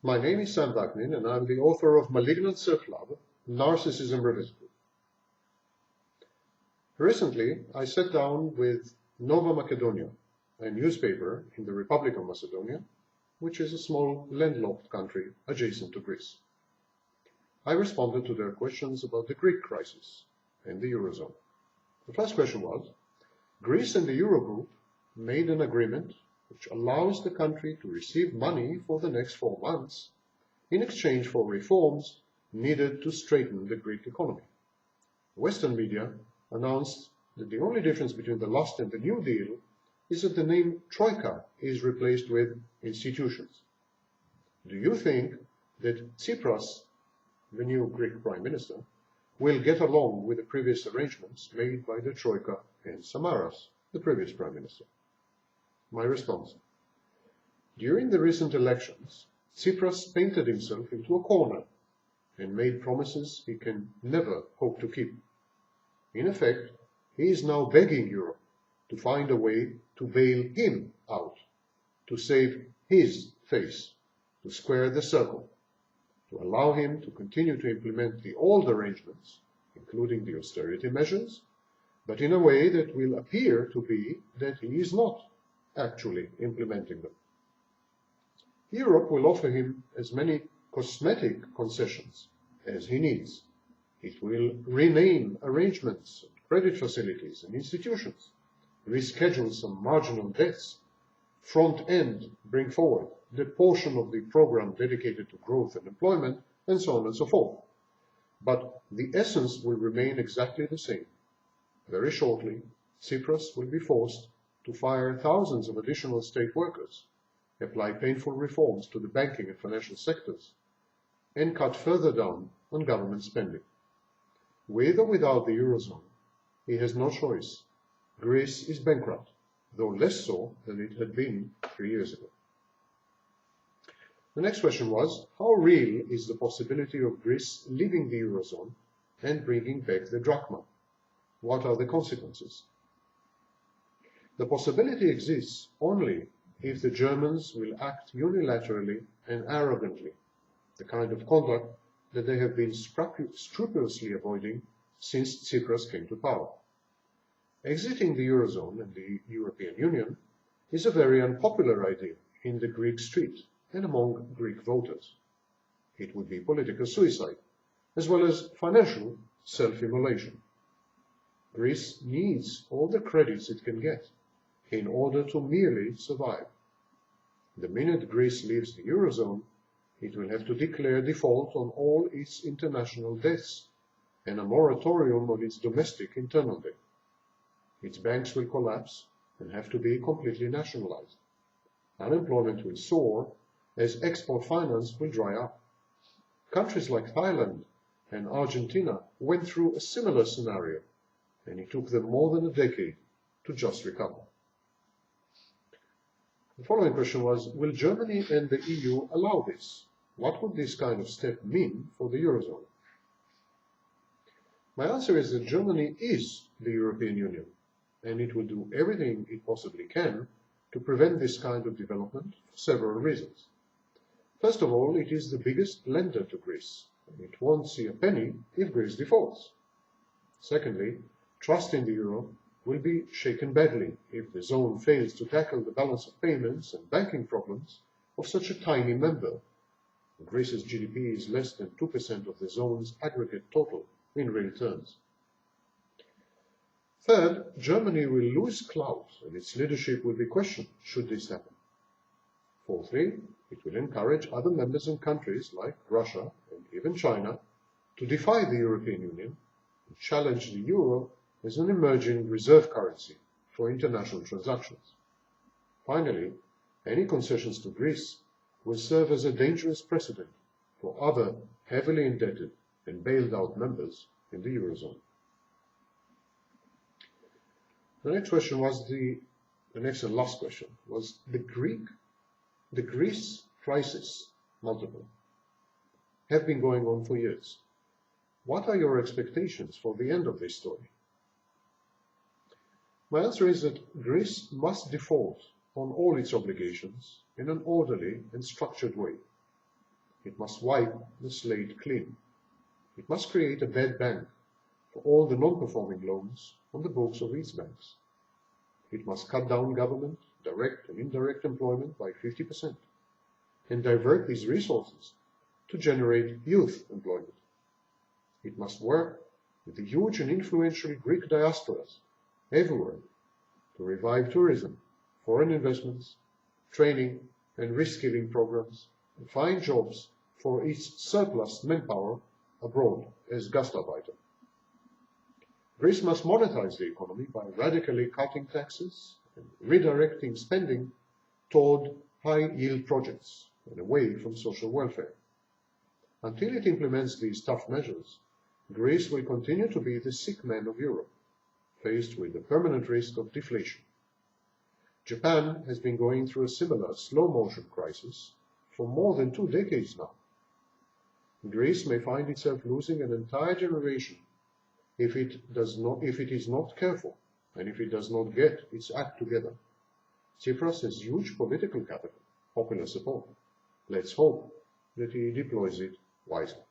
My name is Sam Vaknin, and I'm the author of Malignant Self-Love, Narcissism Revisited. Recently, I sat down with Nova Macedonia, a newspaper in the Republic of Macedonia, which is a small landlocked country adjacent to Greece. I responded to their questions about the Greek crisis and the Eurozone. The first question was, Greece and the Eurogroup made an agreement which allows the country to receive money for the next 4 months in exchange for reforms needed to straighten the Greek economy. Western media announced that the only difference between the last and the new deal is that the name Troika is replaced with institutions. Do you think that Tsipras, the new Greek Prime Minister, will get along with the previous arrangements made by the Troika and Samaras, the previous Prime Minister? My response: during the recent elections, Tsipras painted himself into a corner and made promises he can never hope to keep. In effect, he is now begging Europe to find a way to bail him out, to save his face, to square the circle, to allow him to continue to implement the old arrangements, including the austerity measures, but in a way that will appear to be that he is not actually implementing them. Europe will offer him as many cosmetic concessions as he needs. It will rename arrangements, credit facilities and institutions, reschedule some marginal debts, front-end, bring forward the portion of the program dedicated to growth and employment, and so on and so forth. But the essence will remain exactly the same. Very shortly, Tsipras will be forced to fire thousands of additional state workers, apply painful reforms to the banking and financial sectors, and cut further down on government spending. With or without the Eurozone, he has no choice. Greece is bankrupt, though less so than it had been 3 years ago. The next question was, how real is the possibility of Greece leaving the Eurozone and bringing back the drachma? What are the consequences? The possibility exists only if the Germans will act unilaterally and arrogantly, the kind of conduct that they have been scrupulously avoiding since Tsipras came to power. Exiting the Eurozone and the European Union is a very unpopular idea in the Greek street and among Greek voters. It would be political suicide, as well as financial self-immolation. Greece needs all the credits it can get in order to merely survive. The minute Greece leaves the Eurozone, it will have to declare default on all its international debts and a moratorium on its domestic internal debt. Its banks will collapse and have to be completely nationalized. Unemployment will soar as export finance will dry up. Countries like Thailand and Argentina went through a similar scenario, and it took them more than a decade to just recover. The following question was, will Germany and the EU allow this? What would this kind of step mean for the Eurozone? My answer is that Germany is the European Union, and it will do everything it possibly can to prevent this kind of development for several reasons. First of all, it is the biggest lender to Greece, and it won't see a penny if Greece defaults. Secondly, trust in the euro will be shaken badly if the zone fails to tackle the balance of payments and banking problems of such a tiny member. Greece's GDP is less than 2% of the zone's aggregate total in real terms. Third, Germany will lose clout and its leadership will be questioned should this happen. Fourthly, it will encourage other members and countries like Russia and even China to defy the European Union and challenge the euro as an emerging reserve currency for international transactions. Finally, any concessions to Greece will serve as a dangerous precedent for other heavily indebted and bailed out members in the Eurozone. The next question was the next and last question was the Greece crisis multiple have been going on for years. What are your expectations for the end of this story? My answer is that Greece must default on all its obligations in an orderly and structured way. It must wipe the slate clean. It must create a bad bank for all the non-performing loans on the books of its banks. It must cut down government, direct and indirect employment by 50% and divert these resources to generate youth employment. It must work with the huge and influential Greek diasporas everywhere to revive tourism, foreign investments, training and reskilling programs, and find jobs for its surplus manpower abroad as Gastarbeiter. Greece must monetize the economy by radically cutting taxes and redirecting spending toward high-yield projects and away from social welfare. Until it implements these tough measures, Greece will continue to be the sick man of Europe, faced with the permanent risk of deflation. Japan has been going through a similar slow-motion crisis for more than 2 decades now. Greece may find itself losing an entire generation if it is not careful and if it does not get its act together. Tsipras has huge political capital, popular support. Let's hope that he deploys it wisely.